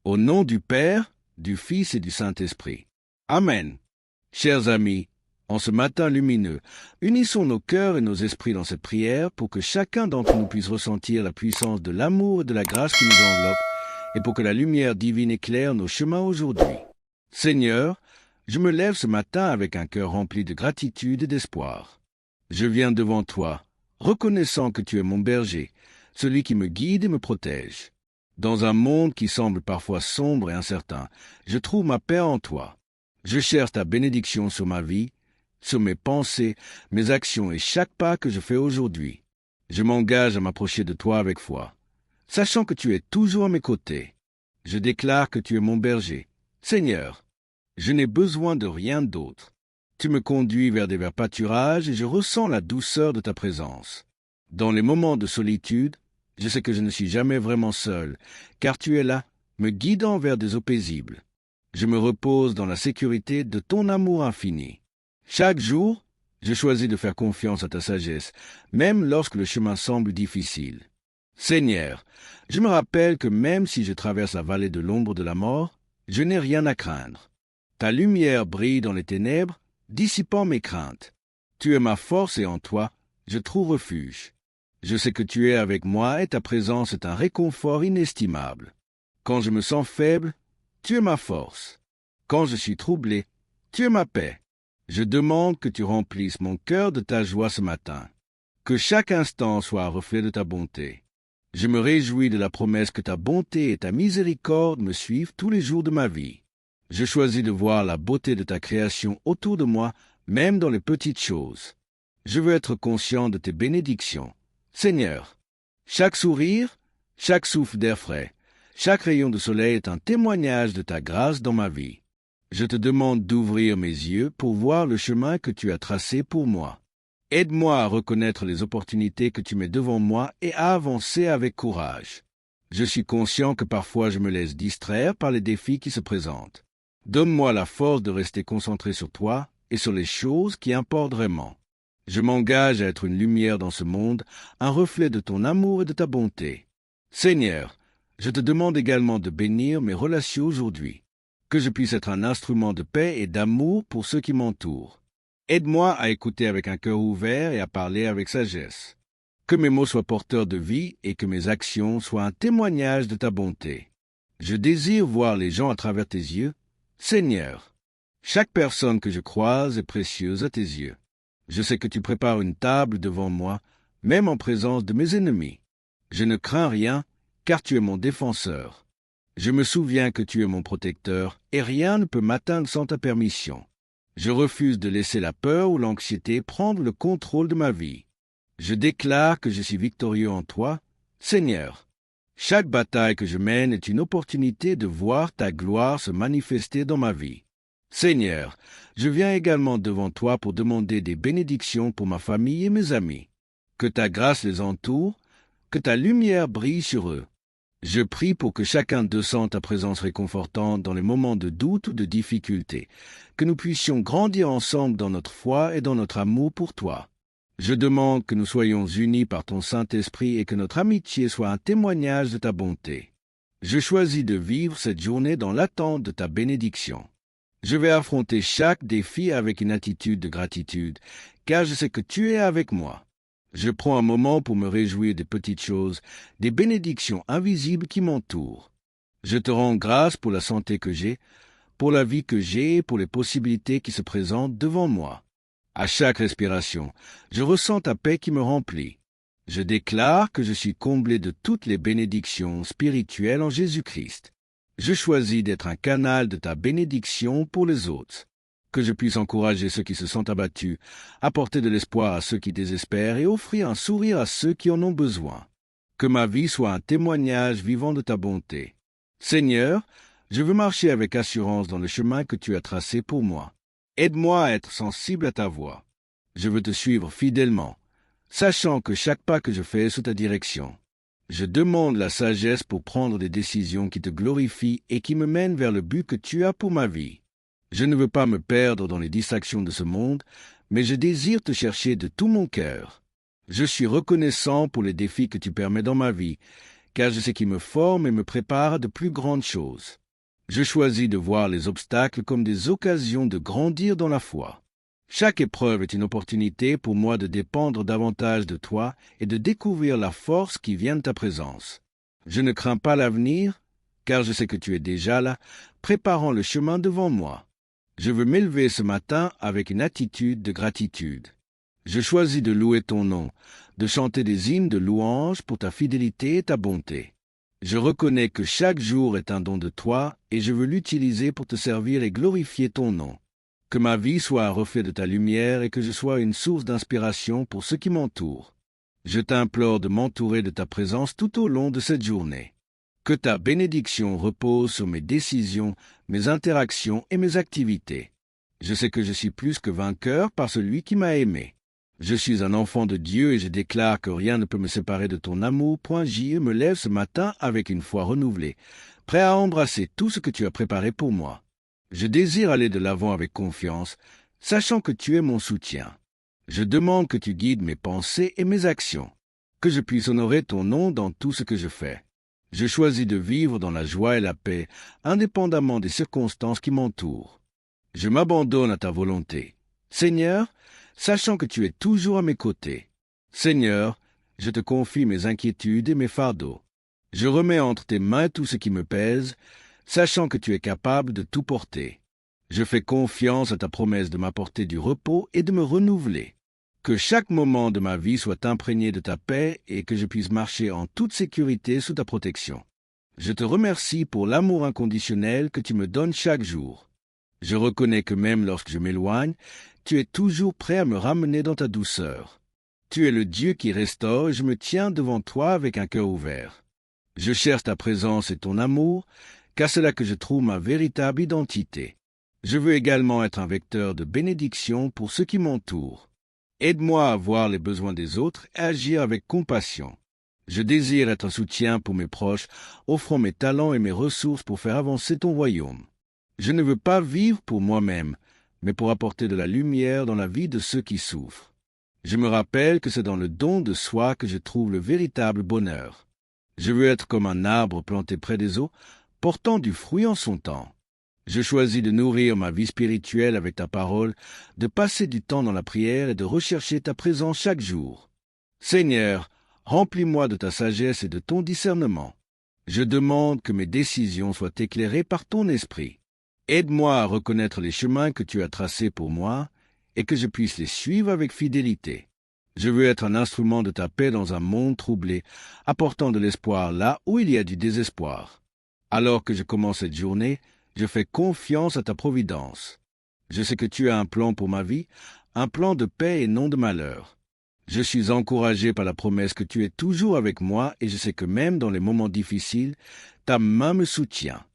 Au nom du Père, du Fils et du Saint-Esprit. Amen. Chers amis, en ce matin lumineux, unissons nos cœurs et nos esprits dans cette prière pour que chacun d'entre nous puisse ressentir la puissance de l'amour et de la grâce qui nous enveloppe et pour que la lumière divine éclaire nos chemins aujourd'hui. Seigneur, je me lève ce matin avec un cœur rempli de gratitude et d'espoir. Je viens devant toi, reconnaissant que tu es mon berger, celui qui me guide et me protège. Dans un monde qui semble parfois sombre et incertain, je trouve ma paix en toi. Je cherche ta bénédiction sur ma vie, sur mes pensées, mes actions et chaque pas que je fais aujourd'hui. Je m'engage à m'approcher de toi avec foi, sachant que tu es toujours à mes côtés. Je déclare que tu es mon berger. Seigneur, je n'ai besoin de rien d'autre. Tu me conduis vers des verts pâturages et je ressens la douceur de ta présence. Dans les moments de solitude, je sais que je ne suis jamais vraiment seul, car tu es là, me guidant vers des eaux paisibles. Je me repose dans la sécurité de ton amour infini. Chaque jour, je choisis de faire confiance à ta sagesse, même lorsque le chemin semble difficile. Seigneur, je me rappelle que même si je traverse la vallée de l'ombre de la mort, je n'ai rien à craindre. Ta lumière brille dans les ténèbres, dissipant mes craintes. Tu es ma force et en toi, je trouve refuge. Je sais que tu es avec moi et ta présence est un réconfort inestimable. Quand je me sens faible, tu es ma force. Quand je suis troublé, tu es ma paix. Je demande que tu remplisses mon cœur de ta joie ce matin. Que chaque instant soit un reflet de ta bonté. Je me réjouis de la promesse que ta bonté et ta miséricorde me suivent tous les jours de ma vie. Je choisis de voir la beauté de ta création autour de moi, même dans les petites choses. Je veux être conscient de tes bénédictions. Seigneur, chaque sourire, chaque souffle d'air frais, chaque rayon de soleil est un témoignage de ta grâce dans ma vie. Je te demande d'ouvrir mes yeux pour voir le chemin que tu as tracé pour moi. Aide-moi à reconnaître les opportunités que tu mets devant moi et à avancer avec courage. Je suis conscient que parfois je me laisse distraire par les défis qui se présentent. Donne-moi la force de rester concentré sur toi et sur les choses qui importent vraiment. Je m'engage à être une lumière dans ce monde, un reflet de ton amour et de ta bonté. Seigneur, je te demande également de bénir mes relations aujourd'hui, que je puisse être un instrument de paix et d'amour pour ceux qui m'entourent. Aide-moi à écouter avec un cœur ouvert et à parler avec sagesse. Que mes mots soient porteurs de vie et que mes actions soient un témoignage de ta bonté. Je désire voir les gens à travers tes yeux. Seigneur, chaque personne que je croise est précieuse à tes yeux. Je sais que tu prépares une table devant moi, même en présence de mes ennemis. Je ne crains rien, car tu es mon défenseur. Je me souviens que tu es mon protecteur, et rien ne peut m'atteindre sans ta permission. Je refuse de laisser la peur ou l'anxiété prendre le contrôle de ma vie. Je déclare que je suis victorieux en toi, Seigneur. Chaque bataille que je mène est une opportunité de voir ta gloire se manifester dans ma vie. Seigneur, je viens également devant toi pour demander des bénédictions pour ma famille et mes amis. Que ta grâce les entoure, que ta lumière brille sur eux. Je prie pour que chacun d'eux sente ta présence réconfortante dans les moments de doute ou de difficulté, que nous puissions grandir ensemble dans notre foi et dans notre amour pour toi. Je demande que nous soyons unis par ton Saint-Esprit et que notre amitié soit un témoignage de ta bonté. Je choisis de vivre cette journée dans l'attente de ta bénédiction. Je vais affronter chaque défi avec une attitude de gratitude, car je sais que tu es avec moi. Je prends un moment pour me réjouir des petites choses, des bénédictions invisibles qui m'entourent. Je te rends grâce pour la santé que j'ai, pour la vie que j'ai et pour les possibilités qui se présentent devant moi. À chaque respiration, je ressens ta paix qui me remplit. Je déclare que je suis comblé de toutes les bénédictions spirituelles en Jésus-Christ. Je choisis d'être un canal de ta bénédiction pour les autres. Que je puisse encourager ceux qui se sentent abattus, apporter de l'espoir à ceux qui désespèrent et offrir un sourire à ceux qui en ont besoin. Que ma vie soit un témoignage vivant de ta bonté. Seigneur, je veux marcher avec assurance dans le chemin que tu as tracé pour moi. Aide-moi à être sensible à ta voix. Je veux te suivre fidèlement, sachant que chaque pas que je fais est sous ta direction. Je demande la sagesse pour prendre des décisions qui te glorifient et qui me mènent vers le but que tu as pour ma vie. Je ne veux pas me perdre dans les distractions de ce monde, mais je désire te chercher de tout mon cœur. Je suis reconnaissant pour les défis que tu permets dans ma vie, car je sais qu'il me forme et me prépare à de plus grandes choses. Je choisis de voir les obstacles comme des occasions de grandir dans la foi. Chaque épreuve est une opportunité pour moi de dépendre davantage de toi et de découvrir la force qui vient de ta présence. Je ne crains pas l'avenir, car je sais que tu es déjà là, préparant le chemin devant moi. Je veux m'élever ce matin avec une attitude de gratitude. Je choisis de louer ton nom, de chanter des hymnes de louange pour ta fidélité et ta bonté. Je reconnais que chaque jour est un don de toi et je veux l'utiliser pour te servir et glorifier ton nom. Que ma vie soit un reflet de ta lumière et que je sois une source d'inspiration pour ceux qui m'entourent. Je t'implore de m'entourer de ta présence tout au long de cette journée. Que ta bénédiction repose sur mes décisions, mes interactions et mes activités. Je sais que je suis plus que vainqueur par celui qui m'a aimé. Je suis un enfant de Dieu et je déclare que rien ne peut me séparer de ton amour. Je me lève ce matin avec une foi renouvelée, prêt à embrasser tout ce que tu as préparé pour moi. Je désire aller de l'avant avec confiance, sachant que tu es mon soutien. Je demande que tu guides mes pensées et mes actions, que je puisse honorer ton nom dans tout ce que je fais. Je choisis de vivre dans la joie et la paix, indépendamment des circonstances qui m'entourent. Je m'abandonne à ta volonté. Seigneur, sachant que tu es toujours à mes côtés. Seigneur, je te confie mes inquiétudes et mes fardeaux. Je remets entre tes mains tout ce qui me pèse, sachant que tu es capable de tout porter. Je fais confiance à ta promesse de m'apporter du repos et de me renouveler. Que chaque moment de ma vie soit imprégné de ta paix et que je puisse marcher en toute sécurité sous ta protection. Je te remercie pour l'amour inconditionnel que tu me donnes chaque jour. Je reconnais que même lorsque je m'éloigne, tu es toujours prêt à me ramener dans ta douceur. Tu es le Dieu qui restaure et je me tiens devant toi avec un cœur ouvert. Je cherche ta présence et ton amour, car c'est là que je trouve ma véritable identité. Je veux également être un vecteur de bénédiction pour ceux qui m'entourent. Aide-moi à voir les besoins des autres et agir avec compassion. Je désire être un soutien pour mes proches, offrant mes talents et mes ressources pour faire avancer ton royaume. Je ne veux pas vivre pour moi-même, mais pour apporter de la lumière dans la vie de ceux qui souffrent. Je me rappelle que c'est dans le don de soi que je trouve le véritable bonheur. Je veux être comme un arbre planté près des eaux, portant du fruit en son temps. Je choisis de nourrir ma vie spirituelle avec ta parole, de passer du temps dans la prière et de rechercher ta présence chaque jour. Seigneur, remplis-moi de ta sagesse et de ton discernement. Je demande que mes décisions soient éclairées par ton esprit. Aide-moi à reconnaître les chemins que tu as tracés pour moi et que je puisse les suivre avec fidélité. Je veux être un instrument de ta paix dans un monde troublé, apportant de l'espoir là où il y a du désespoir. Alors que je commence cette journée, je fais confiance à ta providence. Je sais que tu as un plan pour ma vie, un plan de paix et non de malheur. Je suis encouragé par la promesse que tu es toujours avec moi et je sais que même dans les moments difficiles, ta main me soutient.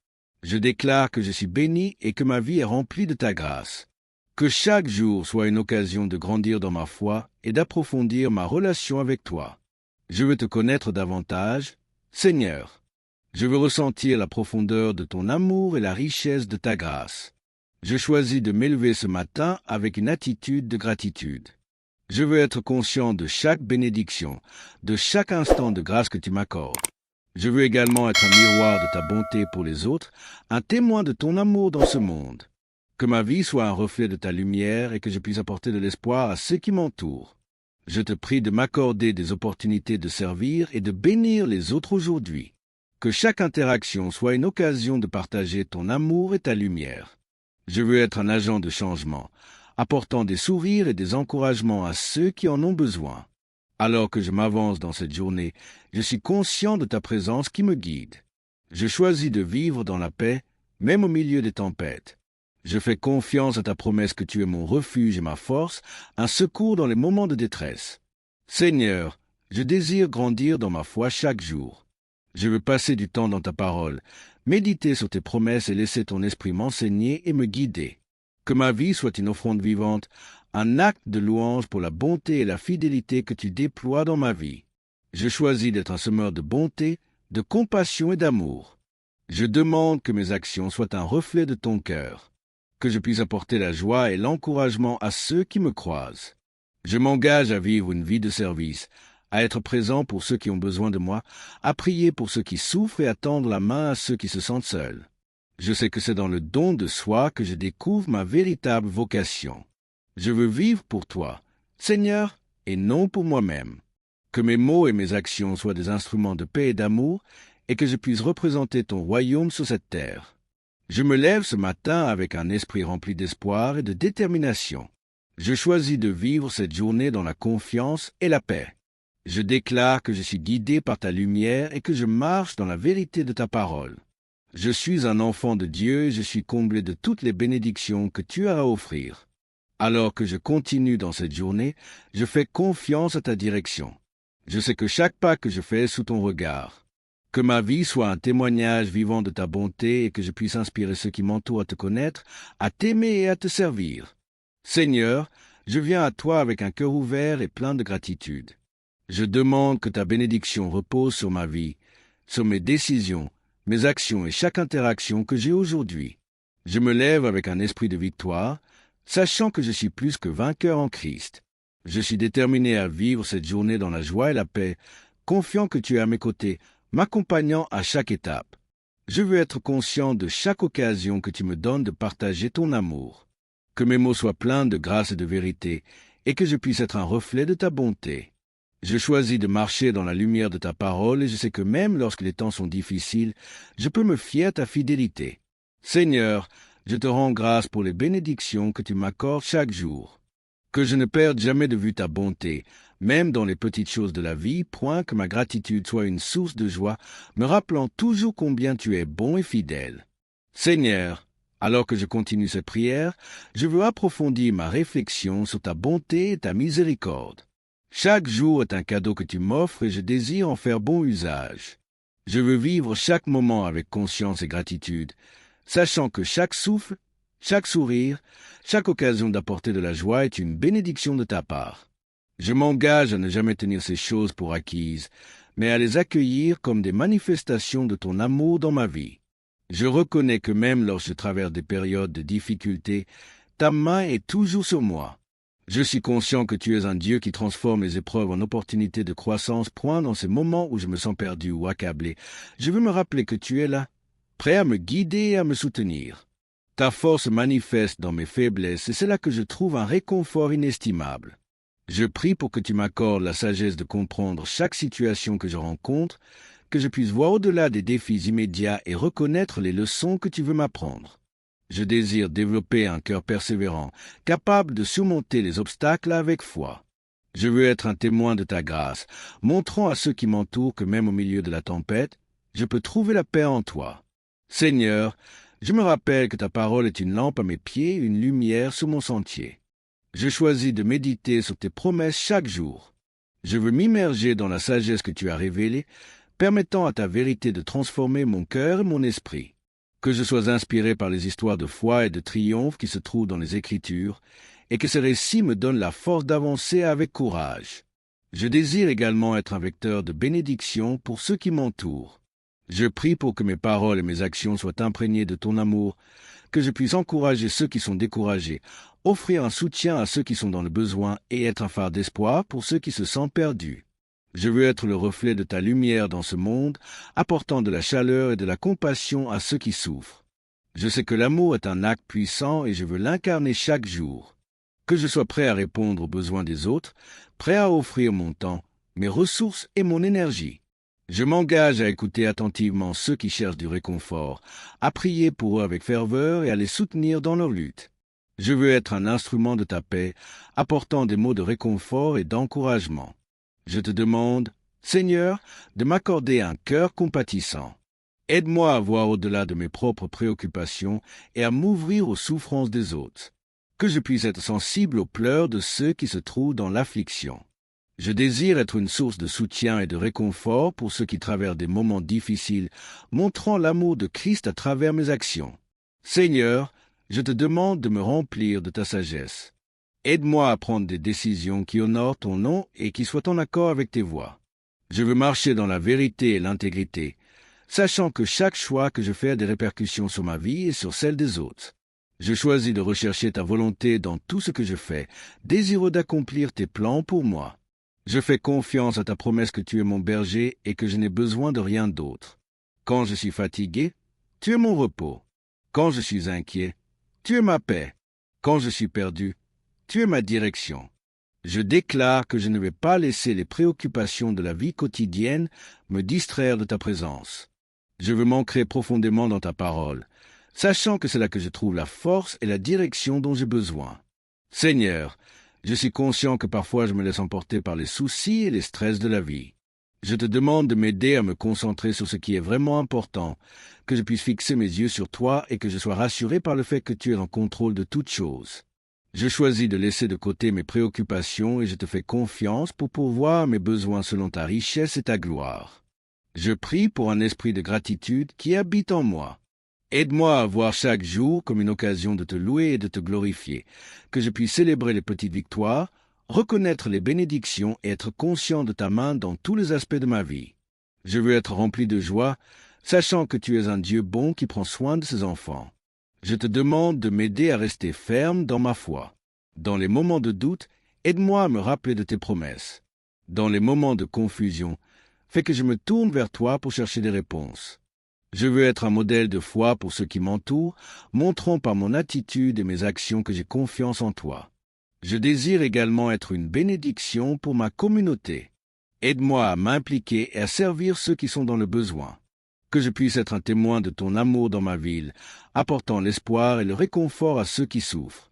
Je déclare que je suis béni et que ma vie est remplie de ta grâce. Que chaque jour soit une occasion de grandir dans ma foi et d'approfondir ma relation avec toi. Je veux te connaître davantage, Seigneur. Je veux ressentir la profondeur de ton amour et la richesse de ta grâce. Je choisis de m'élever ce matin avec une attitude de gratitude. Je veux être conscient de chaque bénédiction, de chaque instant de grâce que tu m'accordes. Je veux également être un miroir de ta bonté pour les autres, un témoin de ton amour dans ce monde. Que ma vie soit un reflet de ta lumière et que je puisse apporter de l'espoir à ceux qui m'entourent. Je te prie de m'accorder des opportunités de servir et de bénir les autres aujourd'hui. Que chaque interaction soit une occasion de partager ton amour et ta lumière. Je veux être un agent de changement, apportant des sourires et des encouragements à ceux qui en ont besoin. Alors que je m'avance dans cette journée, je suis conscient de ta présence qui me guide. Je choisis de vivre dans la paix, même au milieu des tempêtes. Je fais confiance à ta promesse que tu es mon refuge et ma force, un secours dans les moments de détresse. Seigneur, je désire grandir dans ma foi chaque jour. Je veux passer du temps dans ta parole, méditer sur tes promesses et laisser ton esprit m'enseigner et me guider. Que ma vie soit une offrande vivante, un acte de louange pour la bonté et la fidélité que tu déploies dans ma vie. Je choisis d'être un semeur de bonté, de compassion et d'amour. Je demande que mes actions soient un reflet de ton cœur, que je puisse apporter la joie et l'encouragement à ceux qui me croisent. Je m'engage à vivre une vie de service, à être présent pour ceux qui ont besoin de moi, à prier pour ceux qui souffrent et à tendre la main à ceux qui se sentent seuls. Je sais que c'est dans le don de soi que je découvre ma véritable vocation. Je veux vivre pour toi, Seigneur, et non pour moi-même. Que mes mots et mes actions soient des instruments de paix et d'amour, et que je puisse représenter ton royaume sur cette terre. Je me lève ce matin avec un esprit rempli d'espoir et de détermination. Je choisis de vivre cette journée dans la confiance et la paix. Je déclare que je suis guidé par ta lumière et que je marche dans la vérité de ta parole. Je suis un enfant de Dieu et je suis comblé de toutes les bénédictions que tu as à offrir. Alors que je continue dans cette journée, je fais confiance à ta direction. Je sais que chaque pas que je fais est sous ton regard. Que ma vie soit un témoignage vivant de ta bonté et que je puisse inspirer ceux qui m'entourent à te connaître, à t'aimer et à te servir. Seigneur, je viens à toi avec un cœur ouvert et plein de gratitude. Je demande que ta bénédiction repose sur ma vie, sur mes décisions, mes actions et chaque interaction que j'ai aujourd'hui. Je me lève avec un esprit de victoire, sachant que je suis plus que vainqueur en Christ. Je suis déterminé à vivre cette journée dans la joie et la paix, confiant que tu es à mes côtés, m'accompagnant à chaque étape. Je veux être conscient de chaque occasion que tu me donnes de partager ton amour. Que mes mots soient pleins de grâce et de vérité, et que je puisse être un reflet de ta bonté. Je choisis de marcher dans la lumière de ta parole, et je sais que même lorsque les temps sont difficiles, je peux me fier à ta fidélité. Seigneur, je te rends grâce pour les bénédictions que tu m'accordes chaque jour. Que je ne perde jamais de vue ta bonté, même dans les petites choses de la vie, point que ma gratitude soit une source de joie, me rappelant toujours combien tu es bon et fidèle. Seigneur, alors que je continue cette prière, je veux approfondir ma réflexion sur ta bonté et ta miséricorde. Chaque jour est un cadeau que tu m'offres et je désire en faire bon usage. Je veux vivre chaque moment avec conscience et gratitude, sachant que chaque souffle, chaque sourire, chaque occasion d'apporter de la joie est une bénédiction de ta part. Je m'engage à ne jamais tenir ces choses pour acquises, mais à les accueillir comme des manifestations de ton amour dans ma vie. Je reconnais que même lorsque je traverse des périodes de difficulté, ta main est toujours sur moi. Je suis conscient que tu es un Dieu qui transforme les épreuves en opportunités de croissance, point dans ces moments où je me sens perdu ou accablé. Je veux me rappeler que tu es là, prêt à me guider et à me soutenir. Ta force manifeste dans mes faiblesses et c'est là que je trouve un réconfort inestimable. Je prie pour que tu m'accordes la sagesse de comprendre chaque situation que je rencontre, que je puisse voir au-delà des défis immédiats et reconnaître les leçons que tu veux m'apprendre. Je désire développer un cœur persévérant, capable de surmonter les obstacles avec foi. Je veux être un témoin de ta grâce, montrant à ceux qui m'entourent que même au milieu de la tempête, je peux trouver la paix en toi. Seigneur, je me rappelle que ta parole est une lampe à mes pieds, une lumière sur mon sentier. Je choisis de méditer sur tes promesses chaque jour. Je veux m'immerger dans la sagesse que tu as révélée, permettant à ta vérité de transformer mon cœur et mon esprit. Que je sois inspiré par les histoires de foi et de triomphe qui se trouvent dans les Écritures, et que ces récits me donnent la force d'avancer avec courage. Je désire également être un vecteur de bénédiction pour ceux qui m'entourent. Je prie pour que mes paroles et mes actions soient imprégnées de ton amour, que je puisse encourager ceux qui sont découragés, offrir un soutien à ceux qui sont dans le besoin et être un phare d'espoir pour ceux qui se sentent perdus. Je veux être le reflet de ta lumière dans ce monde, apportant de la chaleur et de la compassion à ceux qui souffrent. Je sais que l'amour est un acte puissant et je veux l'incarner chaque jour. Que je sois prêt à répondre aux besoins des autres, prêt à offrir mon temps, mes ressources et mon énergie. Je m'engage à écouter attentivement ceux qui cherchent du réconfort, à prier pour eux avec ferveur et à les soutenir dans leur lutte. Je veux être un instrument de ta paix, apportant des mots de réconfort et d'encouragement. Je te demande, Seigneur, de m'accorder un cœur compatissant. Aide-moi à voir au-delà de mes propres préoccupations et à m'ouvrir aux souffrances des autres. Que je puisse être sensible aux pleurs de ceux qui se trouvent dans l'affliction. Je désire être une source de soutien et de réconfort pour ceux qui traversent des moments difficiles, montrant l'amour de Christ à travers mes actions. Seigneur, je te demande de me remplir de ta sagesse. Aide-moi à prendre des décisions qui honorent ton nom et qui soient en accord avec tes voies. Je veux marcher dans la vérité et l'intégrité, sachant que chaque choix que je fais a des répercussions sur ma vie et sur celle des autres. Je choisis de rechercher ta volonté dans tout ce que je fais, désireux d'accomplir tes plans pour moi. Je fais confiance à ta promesse que tu es mon berger et que je n'ai besoin de rien d'autre. Quand je suis fatigué, tu es mon repos. Quand je suis inquiet, tu es ma paix. Quand je suis perdu, tu es ma direction. Je déclare que je ne vais pas laisser les préoccupations de la vie quotidienne me distraire de ta présence. Je veux m'ancrer profondément dans ta parole, sachant que c'est là que je trouve la force et la direction dont j'ai besoin. Seigneur, je suis conscient que parfois je me laisse emporter par les soucis et les stress de la vie. Je te demande de m'aider à me concentrer sur ce qui est vraiment important, que je puisse fixer mes yeux sur toi et que je sois rassuré par le fait que tu es en contrôle de toutes choses. Je choisis de laisser de côté mes préoccupations et je te fais confiance pour pourvoir mes besoins selon ta richesse et ta gloire. Je prie pour un esprit de gratitude qui habite en moi. Aide-moi à voir chaque jour comme une occasion de te louer et de te glorifier, que je puisse célébrer les petites victoires, reconnaître les bénédictions et être conscient de ta main dans tous les aspects de ma vie. Je veux être rempli de joie, sachant que tu es un Dieu bon qui prend soin de ses enfants. Je te demande de m'aider à rester ferme dans ma foi. Dans les moments de doute, aide-moi à me rappeler de tes promesses. Dans les moments de confusion, fais que je me tourne vers toi pour chercher des réponses. Je veux être un modèle de foi pour ceux qui m'entourent, montrant par mon attitude et mes actions que j'ai confiance en toi. Je désire également être une bénédiction pour ma communauté. Aide-moi à m'impliquer et à servir ceux qui sont dans le besoin. Que je puisse être un témoin de ton amour dans ma ville, apportant l'espoir et le réconfort à ceux qui souffrent.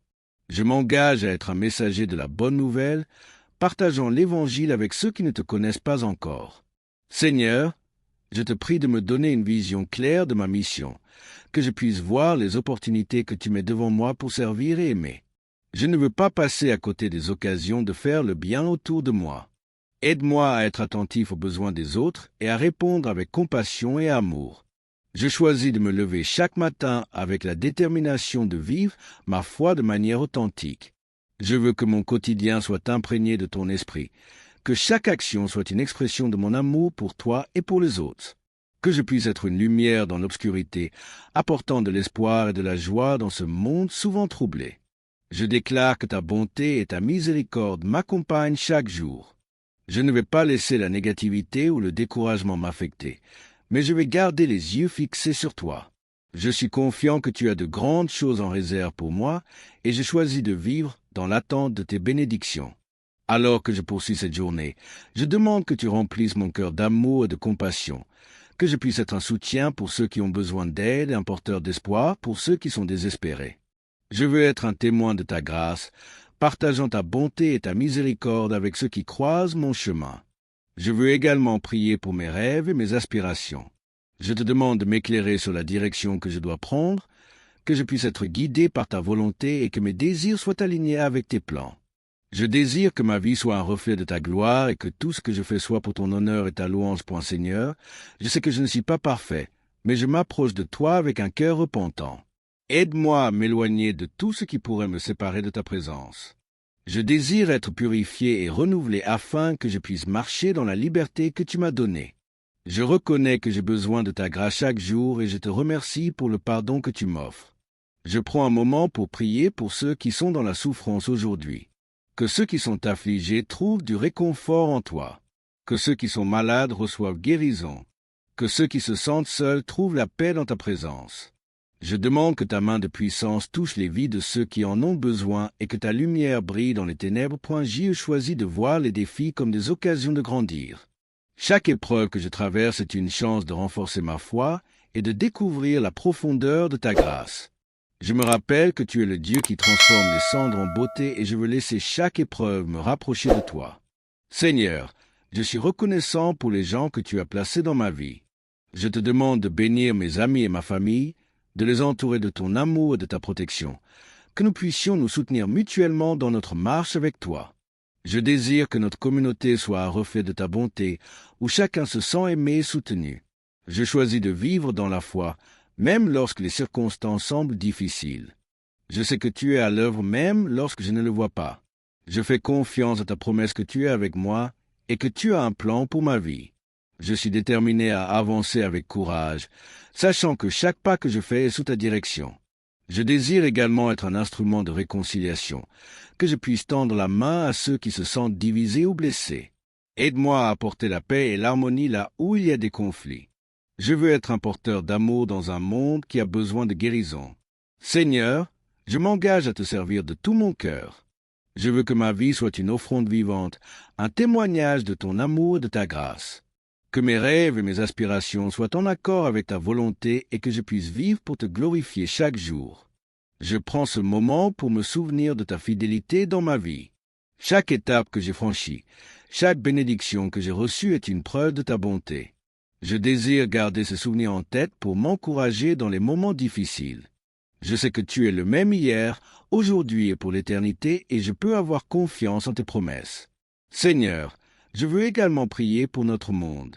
Je m'engage à être un messager de la bonne nouvelle, partageant l'Évangile avec ceux qui ne te connaissent pas encore. Seigneur, je te prie de me donner une vision claire de ma mission, que je puisse voir les opportunités que tu mets devant moi pour servir et aimer. Je ne veux pas passer à côté des occasions de faire le bien autour de moi. Aide-moi à être attentif aux besoins des autres et à répondre avec compassion et amour. Je choisis de me lever chaque matin avec la détermination de vivre ma foi de manière authentique. Je veux que mon quotidien soit imprégné de ton esprit, que chaque action soit une expression de mon amour pour toi et pour les autres. Que je puisse être une lumière dans l'obscurité, apportant de l'espoir et de la joie dans ce monde souvent troublé. Je déclare que ta bonté et ta miséricorde m'accompagnent chaque jour. Je ne vais pas laisser la négativité ou le découragement m'affecter, mais je vais garder les yeux fixés sur toi. Je suis confiant que tu as de grandes choses en réserve pour moi et je choisis de vivre dans l'attente de tes bénédictions. Alors que je poursuis cette journée, je demande que tu remplisses mon cœur d'amour et de compassion, que je puisse être un soutien pour ceux qui ont besoin d'aide et un porteur d'espoir pour ceux qui sont désespérés. Je veux être un témoin de ta grâce, partageant ta bonté et ta miséricorde avec ceux qui croisent mon chemin. Je veux également prier pour mes rêves et mes aspirations. Je te demande de m'éclairer sur la direction que je dois prendre, que je puisse être guidé par ta volonté et que mes désirs soient alignés avec tes plans. Je désire que ma vie soit un reflet de ta gloire et que tout ce que je fais soit pour ton honneur et ta louange, point Seigneur. Je sais que je ne suis pas parfait, mais je m'approche de toi avec un cœur repentant. Aide-moi à m'éloigner de tout ce qui pourrait me séparer de ta présence. Je désire être purifié et renouvelé afin que je puisse marcher dans la liberté que tu m'as donnée. Je reconnais que j'ai besoin de ta grâce chaque jour et je te remercie pour le pardon que tu m'offres. Je prends un moment pour prier pour ceux qui sont dans la souffrance aujourd'hui. Que ceux qui sont affligés trouvent du réconfort en toi. Que ceux qui sont malades reçoivent guérison. Que ceux qui se sentent seuls trouvent la paix dans ta présence. Je demande que ta main de puissance touche les vies de ceux qui en ont besoin et que ta lumière brille dans les ténèbres. J'ai choisi de voir les défis comme des occasions de grandir. Chaque épreuve que je traverse est une chance de renforcer ma foi et de découvrir la profondeur de ta grâce. Je me rappelle que tu es le Dieu qui transforme les cendres en beauté et je veux laisser chaque épreuve me rapprocher de toi. Seigneur, je suis reconnaissant pour les gens que tu as placés dans ma vie. Je te demande de bénir mes amis et ma famille, de les entourer de ton amour et de ta protection, que nous puissions nous soutenir mutuellement dans notre marche avec toi. Je désire que notre communauté soit un reflet de ta bonté, où chacun se sent aimé et soutenu. Je choisis de vivre dans la foi, même lorsque les circonstances semblent difficiles. Je sais que tu es à l'œuvre même lorsque je ne le vois pas. Je fais confiance à ta promesse que tu es avec moi et que tu as un plan pour ma vie. Je suis déterminé à avancer avec courage, sachant que chaque pas que je fais est sous ta direction. Je désire également être un instrument de réconciliation, que je puisse tendre la main à ceux qui se sentent divisés ou blessés. Aide-moi à apporter la paix et l'harmonie là où il y a des conflits. Je veux être un porteur d'amour dans un monde qui a besoin de guérison. Seigneur, je m'engage à te servir de tout mon cœur. Je veux que ma vie soit une offrande vivante, un témoignage de ton amour et de ta grâce. Que mes rêves et mes aspirations soient en accord avec ta volonté et que je puisse vivre pour te glorifier chaque jour. Je prends ce moment pour me souvenir de ta fidélité dans ma vie. Chaque étape que j'ai franchie, chaque bénédiction que j'ai reçue est une preuve de ta bonté. Je désire garder ce souvenir en tête pour m'encourager dans les moments difficiles. Je sais que tu es le même hier, aujourd'hui et pour l'éternité, et je peux avoir confiance en tes promesses. Seigneur, je veux également prier pour notre monde.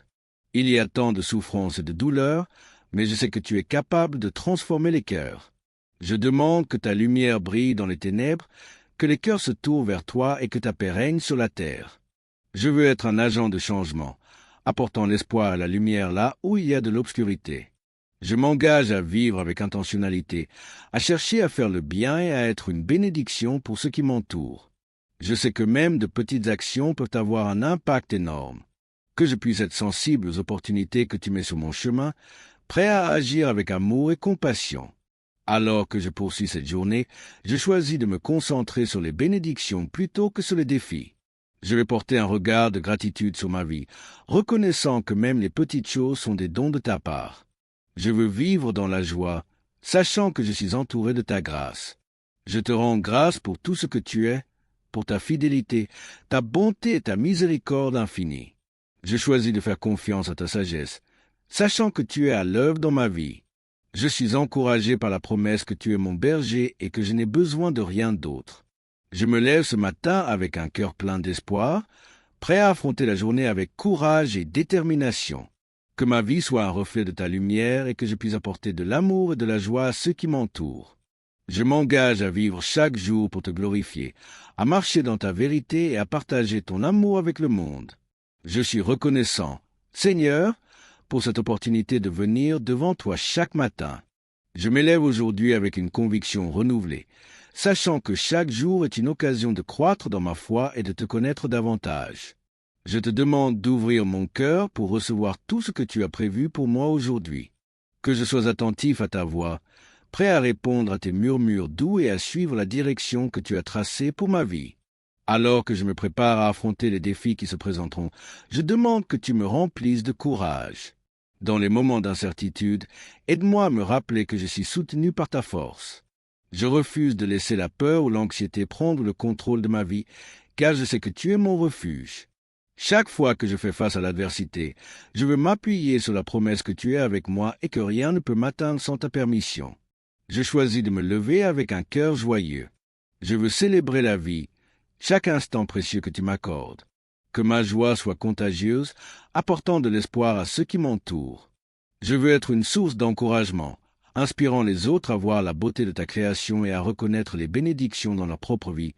Il y a tant de souffrances et de douleurs, mais je sais que tu es capable de transformer les cœurs. Je demande que ta lumière brille dans les ténèbres, que les cœurs se tournent vers toi et que ta paix règne sur la terre. Je veux être un agent de changement, apportant l'espoir et la lumière là où il y a de l'obscurité. Je m'engage à vivre avec intentionnalité, à chercher à faire le bien et à être une bénédiction pour ceux qui m'entourent. Je sais que même de petites actions peuvent avoir un impact énorme. Que je puisse être sensible aux opportunités que tu mets sur mon chemin, prêt à agir avec amour et compassion. Alors que je poursuis cette journée, je choisis de me concentrer sur les bénédictions plutôt que sur les défis. Je vais porter un regard de gratitude sur ma vie, reconnaissant que même les petites choses sont des dons de ta part. Je veux vivre dans la joie, sachant que je suis entouré de ta grâce. Je te rends grâce pour tout ce que tu es, pour ta fidélité, ta bonté et ta miséricorde infinie. Je choisis de faire confiance à ta sagesse, sachant que tu es à l'œuvre dans ma vie. Je suis encouragé par la promesse que tu es mon berger et que je n'ai besoin de rien d'autre. Je me lève ce matin avec un cœur plein d'espoir, prêt à affronter la journée avec courage et détermination. Que ma vie soit un reflet de ta lumière et que je puisse apporter de l'amour et de la joie à ceux qui m'entourent. Je m'engage à vivre chaque jour pour te glorifier, à marcher dans ta vérité et à partager ton amour avec le monde. Je suis reconnaissant, Seigneur, pour cette opportunité de venir devant toi chaque matin. Je m'élève aujourd'hui avec une conviction renouvelée, sachant que chaque jour est une occasion de croître dans ma foi et de te connaître davantage. Je te demande d'ouvrir mon cœur pour recevoir tout ce que tu as prévu pour moi aujourd'hui. Que je sois attentif à ta voix, prêt à répondre à tes murmures doux et à suivre la direction que tu as tracée pour ma vie. Alors que je me prépare à affronter les défis qui se présenteront, je demande que tu me remplisses de courage. Dans les moments d'incertitude, aide-moi à me rappeler que je suis soutenu par ta force. Je refuse de laisser la peur ou l'anxiété prendre le contrôle de ma vie, car je sais que tu es mon refuge. Chaque fois que je fais face à l'adversité, je veux m'appuyer sur la promesse que tu es avec moi et que rien ne peut m'atteindre sans ta permission. Je choisis de me lever avec un cœur joyeux. Je veux célébrer la vie, chaque instant précieux que tu m'accordes. Que ma joie soit contagieuse, apportant de l'espoir à ceux qui m'entourent. Je veux être une source d'encouragement, inspirant les autres à voir la beauté de ta création et à reconnaître les bénédictions dans leur propre vie.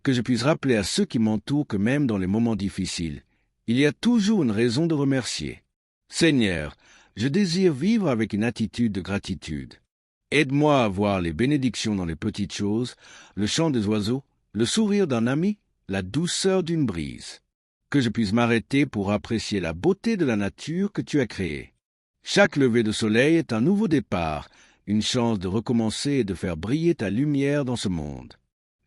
Que je puisse rappeler à ceux qui m'entourent que même dans les moments difficiles, il y a toujours une raison de remercier. Seigneur, je désire vivre avec une attitude de gratitude. Aide-moi à voir les bénédictions dans les petites choses, le chant des oiseaux, le sourire d'un ami, la douceur d'une brise. Que je puisse m'arrêter pour apprécier la beauté de la nature que tu as créée. Chaque lever de soleil est un nouveau départ, une chance de recommencer et de faire briller ta lumière dans ce monde.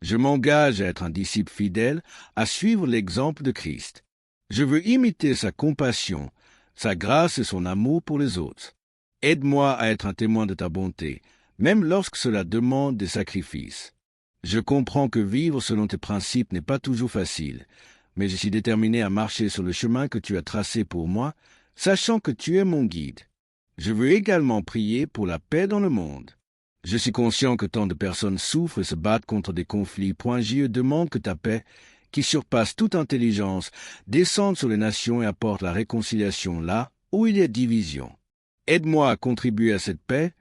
Je m'engage à être un disciple fidèle, à suivre l'exemple de Christ. Je veux imiter sa compassion, sa grâce et son amour pour les autres. Aide-moi à être un témoin de ta bonté, même lorsque cela demande des sacrifices. Je comprends que vivre selon tes principes n'est pas toujours facile, mais je suis déterminé à marcher sur le chemin que tu as tracé pour moi, sachant que tu es mon guide. Je veux également prier pour la paix dans le monde. Je suis conscient que tant de personnes souffrent et se battent contre des conflits points-J demandent que ta paix, qui surpasse toute intelligence, descende sur les nations et apporte la réconciliation là où il y a division. Aide-moi à contribuer à cette paix,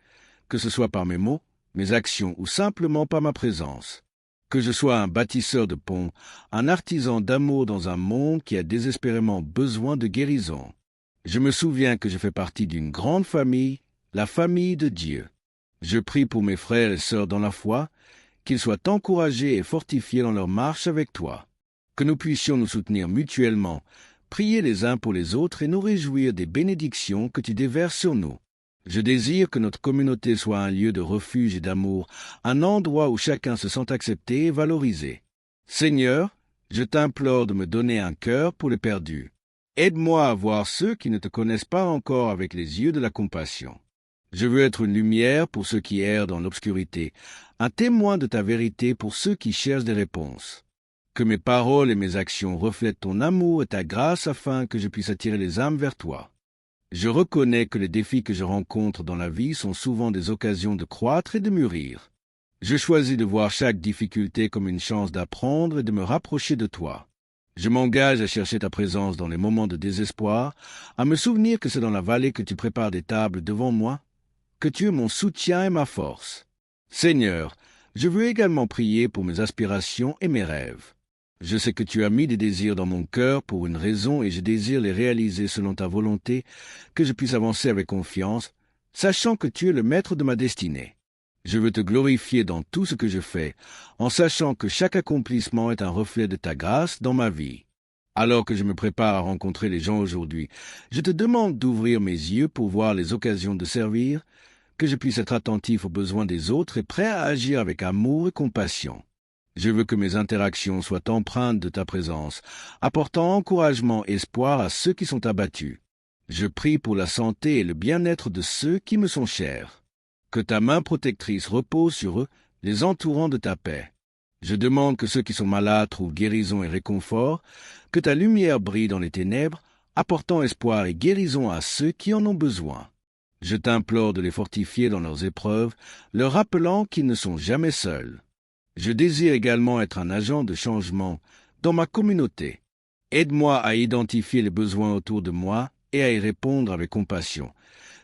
que ce soit par mes mots, mes actions ou simplement par ma présence. Que je sois un bâtisseur de ponts, un artisan d'amour dans un monde qui a désespérément besoin de guérison. Je me souviens que je fais partie d'une grande famille, la famille de Dieu. Je prie pour mes frères et sœurs dans la foi, qu'ils soient encouragés et fortifiés dans leur marche avec toi. Que nous puissions nous soutenir mutuellement, prier les uns pour les autres et nous réjouir des bénédictions que tu déverses sur nous. Je désire que notre communauté soit un lieu de refuge et d'amour, un endroit où chacun se sent accepté et valorisé. Seigneur, je t'implore de me donner un cœur pour les perdus. Aide-moi à voir ceux qui ne te connaissent pas encore avec les yeux de la compassion. Je veux être une lumière pour ceux qui errent dans l'obscurité, un témoin de ta vérité pour ceux qui cherchent des réponses. Que mes paroles et mes actions reflètent ton amour et ta grâce afin que je puisse attirer les âmes vers toi. Je reconnais que les défis que je rencontre dans la vie sont souvent des occasions de croître et de mûrir. Je choisis de voir chaque difficulté comme une chance d'apprendre et de me rapprocher de toi. Je m'engage à chercher ta présence dans les moments de désespoir, à me souvenir que c'est dans la vallée que tu prépares des tables devant moi, que tu es mon soutien et ma force. Seigneur, je veux également prier pour mes aspirations et mes rêves. Je sais que tu as mis des désirs dans mon cœur pour une raison et je désire les réaliser selon ta volonté, que je puisse avancer avec confiance, sachant que tu es le maître de ma destinée. Je veux te glorifier dans tout ce que je fais, en sachant que chaque accomplissement est un reflet de ta grâce dans ma vie. Alors que je me prépare à rencontrer les gens aujourd'hui, je te demande d'ouvrir mes yeux pour voir les occasions de servir, que je puisse être attentif aux besoins des autres et prêt à agir avec amour et compassion. Je veux que mes interactions soient empreintes de ta présence, apportant encouragement et espoir à ceux qui sont abattus. Je prie pour la santé et le bien-être de ceux qui me sont chers. Que ta main protectrice repose sur eux, les entourant de ta paix. Je demande que ceux qui sont malades trouvent guérison et réconfort, que ta lumière brille dans les ténèbres, apportant espoir et guérison à ceux qui en ont besoin. Je t'implore de les fortifier dans leurs épreuves, leur rappelant qu'ils ne sont jamais seuls. Je désire également être un agent de changement dans ma communauté. Aide-moi à identifier les besoins autour de moi et à y répondre avec compassion,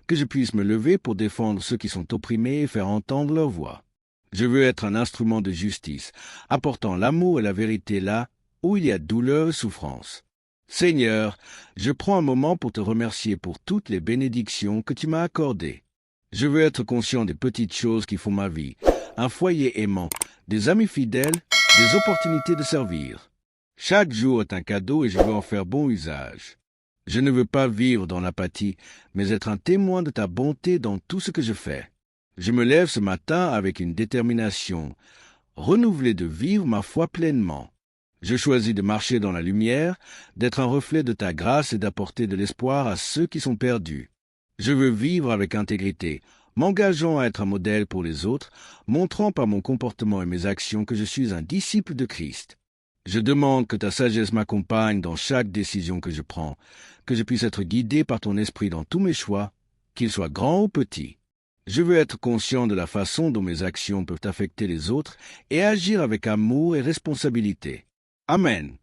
que je puisse me lever pour défendre ceux qui sont opprimés et faire entendre leur voix. Je veux être un instrument de justice, apportant l'amour et la vérité là où il y a douleur et souffrance. Seigneur, je prends un moment pour te remercier pour toutes les bénédictions que tu m'as accordées. Je veux être conscient des petites choses qui font ma vie, un foyer aimant, des amis fidèles, des opportunités de servir. Chaque jour est un cadeau et je veux en faire bon usage. Je ne veux pas vivre dans l'apathie, mais être un témoin de ta bonté dans tout ce que je fais. Je me lève ce matin avec une détermination renouvelée de vivre ma foi pleinement. Je choisis de marcher dans la lumière, d'être un reflet de ta grâce et d'apporter de l'espoir à ceux qui sont perdus. Je veux vivre avec intégrité, m'engageant à être un modèle pour les autres, montrant par mon comportement et mes actions que je suis un disciple de Christ. Je demande que ta sagesse m'accompagne dans chaque décision que je prends, que je puisse être guidé par ton esprit dans tous mes choix, qu'ils soient grands ou petits. Je veux être conscient de la façon dont mes actions peuvent affecter les autres et agir avec amour et responsabilité. Amen.